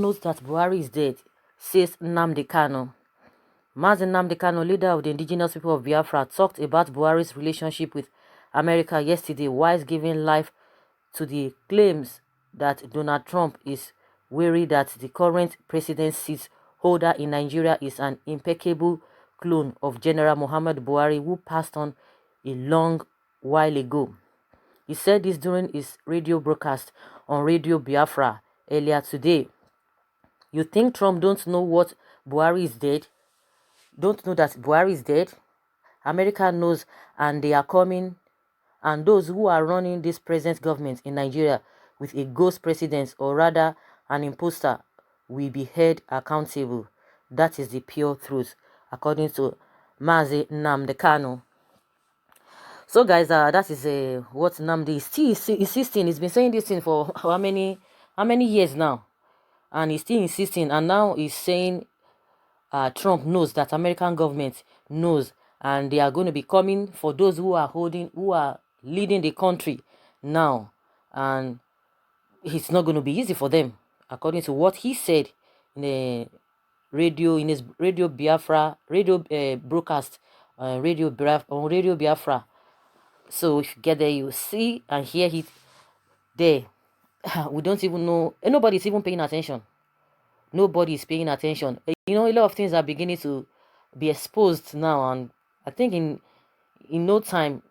knows that Buhari is dead, says Nnamdi Kanu. Mazi Nnamdi Kanu, leader of the indigenous people of Biafra, talked about Buhari's relationship with America yesterday while giving life to the claims that Donald Trump is worried that the current presidency seat holder in Nigeria is an impeccable clone of General Muhammad Buhari, who passed on a long while ago. He said this during his radio broadcast on Radio Biafra earlier today. You think Trump don't know what Buhari is dead? Don't know that Buhari is dead? America knows, and they are coming. And those who are running this present government in Nigeria with a ghost president, or rather an imposter, will be held accountable. That is the pure truth, according to Mazi Nnamdi Kanu. So guys, that is what Nnamdi is still insisting. He's been saying this thing for how many years now, and he's still insisting. And now he's saying Trump knows, that American government knows, and they are going to be coming for those who are leading the country now, and it's not going to be easy for them, according to what he said in his Radio Biafra broadcast, on Radio Biafra. So if you get there, you see and hear it there. We don't even know, nobody's even paying attention. Nobody is paying attention. A lot of things are beginning to be exposed now, and I think in no time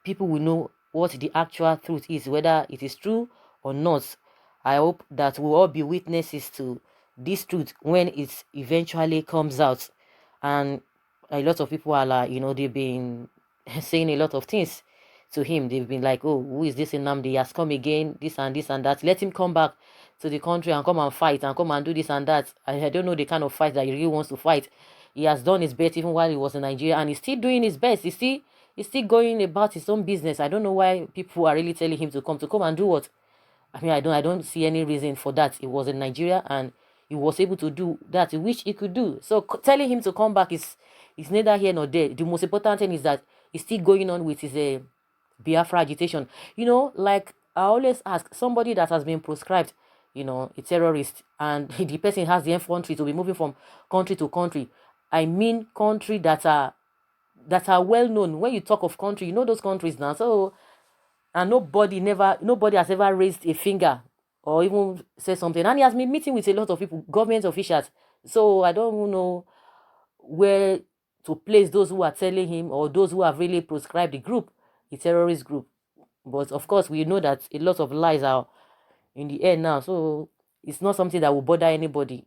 people will know what the actual truth is, whether it is true or not. I hope that we'll all be witnesses to this truth when it eventually comes out. And a lot of people are like, they've been saying a lot of things to him. They've been like, oh, who is this Nnamdi? He has come again, this and that. Let him come back to the country and come and fight and come and do this and that. I don't know the kind of fight that he really wants to fight. He has done his best even while he was in Nigeria, and he's still doing his best. He's still going about his own business. I don't know why people are really telling him to come and do what. I mean, I don't see any reason for that. He was in Nigeria and he was able to do that, which he could do. So telling him to come back is neither here nor there. The most important thing is that he's still going on with his Biafra agitation. Like I always ask, somebody that has been proscribed, a terrorist, and the person has the infantry to be moving from country to country. I mean country that are well known. When you talk of country, those countries now. So, and nobody has ever raised a finger or even said something. And he has been meeting with a lot of people, government officials. So I don't know where to place those who are telling him, or those who have really proscribed the group, the terrorist group. But of course, we know that a lot of lies are in the air now. So it's not something that will bother anybody.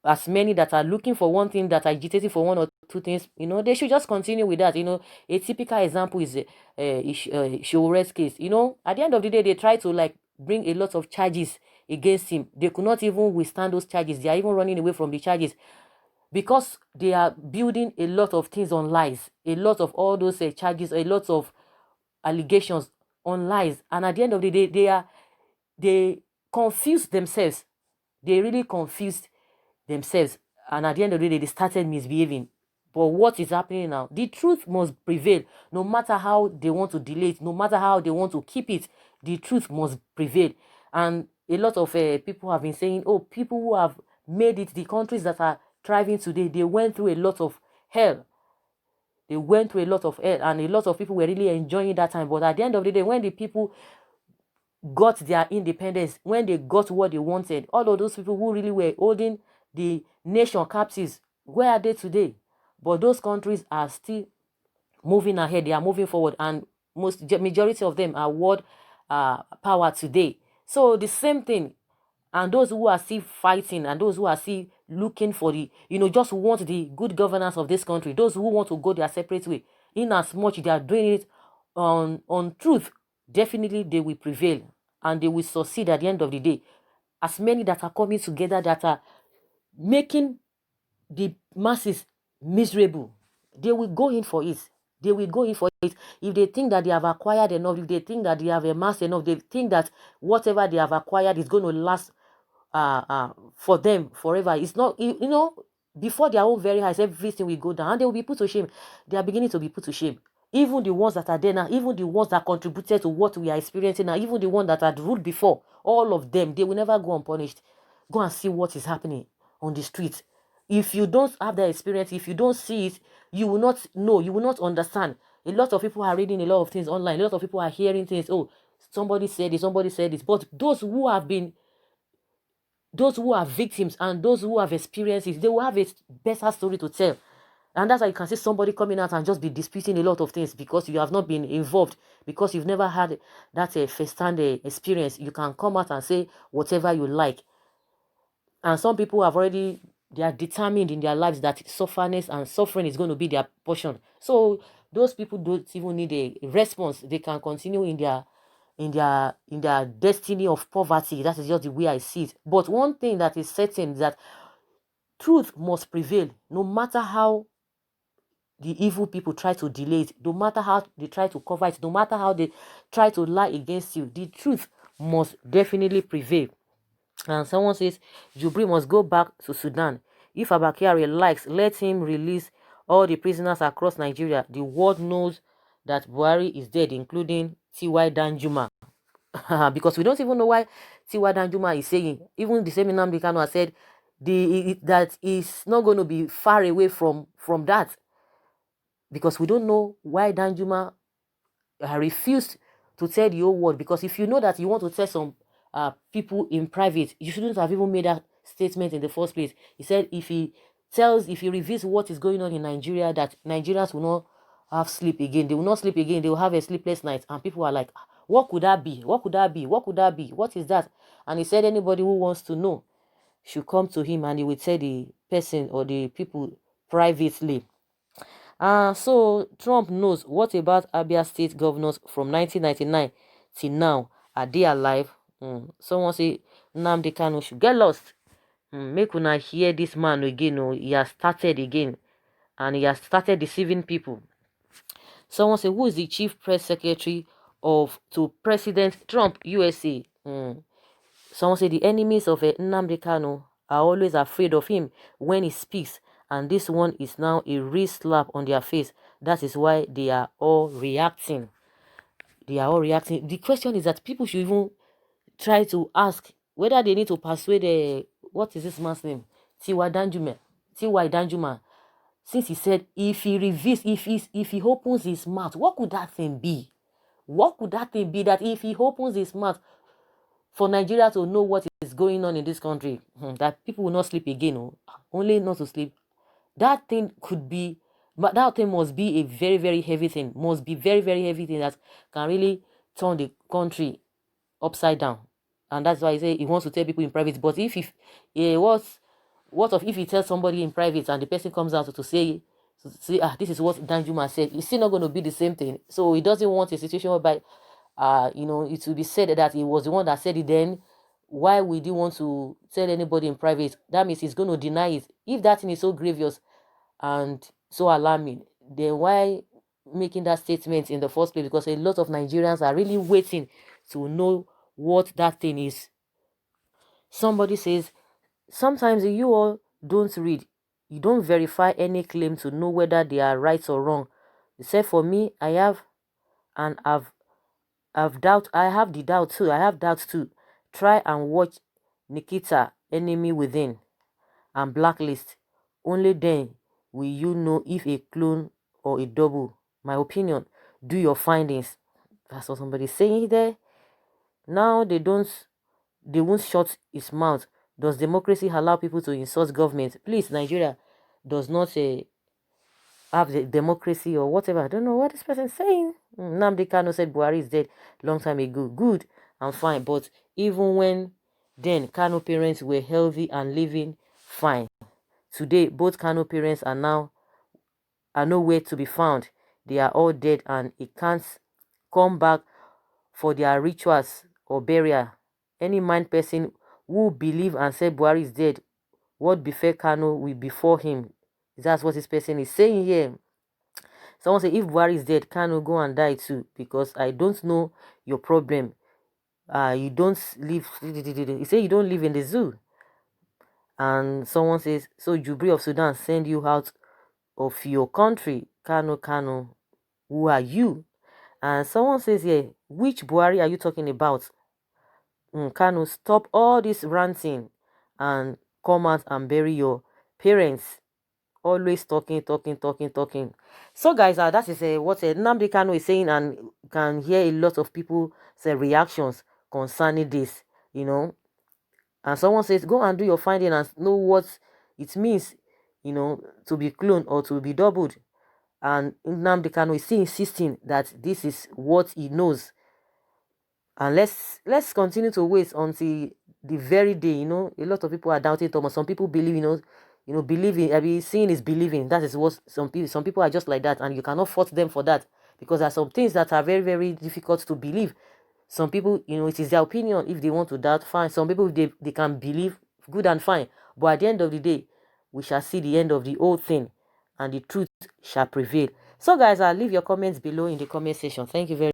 As many that are looking for one thing, that are agitating for one or two things, they should just continue with that. A typical example is Showere's case. At the end of the day, they try to bring a lot of charges against him. They could not even withstand those charges. They are even running away from the charges because they are building a lot of things on lies, a lot of all those charges, a lot of allegations on lies. And at the end of the day, they confuse themselves. They really confused themselves, and at the end of the day, they started misbehaving. But what is happening now? The truth must prevail, no matter how they want to delay it, no matter how they want to keep it. The truth must prevail. And a lot of people have been saying, oh, people who have made it, the countries that are thriving today, they went through a lot of hell. They went through a lot of hell, and a lot of people were really enjoying that time. But at the end of the day, when the people got their independence, when they got what they wanted, all of those people who really were holding the nation captives, where are they today? But those countries are still moving ahead. They are moving forward, and majority of them are world power today. So the same thing. And those who are still fighting, and those who are still looking for the, just want the good governance of this country, those who want to go their separate way, in as much they are doing it on truth, definitely they will prevail and they will succeed at the end of the day. As many that are coming together, that are making the masses miserable, they will go in for it. They will go in for it. If they think that they have acquired enough, if they think that they have amassed enough, they think that whatever they have acquired is going to last for them forever. It's not, before their own very eyes, everything will go down and they will be put to shame. They are beginning to be put to shame. Even the ones that are there now, even the ones that contributed to what we are experiencing now, even the ones that had ruled before, all of them, they will never go unpunished. Go and see what is happening on the streets. If you don't have that experience, if you don't see it, you will not know, you will not understand. A lot of people are reading a lot of things online. A lot of people are hearing things. Oh, somebody said this, somebody said this. But those who are victims and those who have experienced it, they will have a better story to tell. And that's why you can see somebody coming out and just be disputing a lot of things because you have not been involved, because you've never had that first-hand experience. You can come out and say whatever you like. And some people have already, they are determined in their lives that suffering is going to be their portion. So those people don't even need a response. They can continue in their destiny of poverty. That is just the way I see it. But one thing that is certain is that truth must prevail, no matter how the evil people try to delay it, no matter how they try to cover it, no matter how they try to lie against you. The truth must definitely prevail. And someone says Jubri must go back to Sudan. If Abakari likes, let him release all the prisoners across Nigeria. The world knows that Buhari is dead, including T.Y. Danjuma. Because we don't even know why T.Y. Danjuma is saying. Even the same Nnamdi Kanu has said that is not going to be far away from that. Because we don't know why Danjuma refused to tell the whole world. Because if you know that you want to tell some people in private, you shouldn't have even made that statement in the first place. He said if he reveals what is going on in Nigeria, that Nigerians will not have sleep again. They will not sleep again. They will have a sleepless night. And people are like, what could that be? What could that be? What could that be? What is that? And he said anybody who wants to know should come to him and he will tell the person or the people privately. So Trump knows. What about Abia State governors from 1999 till now? Are they alive? Someone say Nnamdi Kanu should get lost. Make una hear this man again. Oh, he has started again, and he has started deceiving people. Someone say, who is the chief press secretary to President Trump, USA? Someone say the enemies of Nnamdi Kanu are always afraid of him when he speaks, and this one is now a real slap on their face. That is why they are all reacting. They are all reacting. The question is that people should even try to ask whether they need to persuade what is this man's name? T.Y. Danjuma. Since he said if he reveals, if he opens his mouth, what could that thing be? What could that thing be that if he opens his mouth for Nigeria to know what is going on in this country, that people will not sleep again, only not to sleep? That thing could be, but that thing must be a very, very heavy thing, must be very, very heavy thing that can really turn the country upside down. And that's why I say he wants to tell people in private. But if what if he tells somebody in private and the person comes out to say this is what Danjuma said, it's still not going to be the same thing. So he doesn't want a situation whereby it will be said that he was the one that said it. Then why would he want to tell anybody in private? That means he's going to deny it. If that thing is so grievous and so alarming, then why making that statement in the first place? Because a lot of Nigerians are really waiting to know what that thing is. Somebody says, sometimes you all don't read. You don't verify any claim to know whether they are right or wrong. He said, for me, I have the doubt too. I have doubts too. Try and watch Nikita, Enemy Within, and Blacklist. Only then will you know if a clone or a double. My opinion. Do your findings. That's what somebody's saying there. Now they won't shut his mouth. Does democracy allow people to insult government? Please, Nigeria does not have the democracy or whatever. I don't know what this person is saying. Nnamdi Kanu said Buhari is dead long time ago. Good and fine. But even when then Kanu parents were healthy and living fine. Today, both Kanu parents are nowhere to be found. They are all dead and it can't come back for their rituals or burial. Any mind person who believe and say Buhari is dead, what befell Kanu will befall him. That's what this person is saying here. Someone say if Buhari is dead, Kanu go and die too, because I don't know your problem. You don't live. You say you don't live in the zoo. And someone says, so Jubri of Sudan send you out of your country. Kanu, Who are you? And someone says here, which Buhari are you talking about? Kanu, stop all this ranting and come out and bury your parents. Always talking, talking, talking, talking. So, guys, that is what Nnamdi Kanu is saying, and you can hear a lot of people say reactions concerning this, you know. And someone says, go and do your finding and know what it means, you know, to be cloned or to be doubled. And Nnamdi Kanu is still insisting that this is what he knows. And let's continue to wait until the very day. You know, a lot of people are doubting Thomas. Some people believe, believing. I mean, seeing is believing. That is what some people are just like that, and you cannot fault them for that, because there are some things that are very, very difficult to believe. Some people, it is their opinion. If they want to doubt, fine. Some people, they can believe, good and fine. But at the end of the day, we shall see the end of the whole thing, and the truth shall prevail. So, guys, I'll leave your comments below in the comment section. Thank you very much.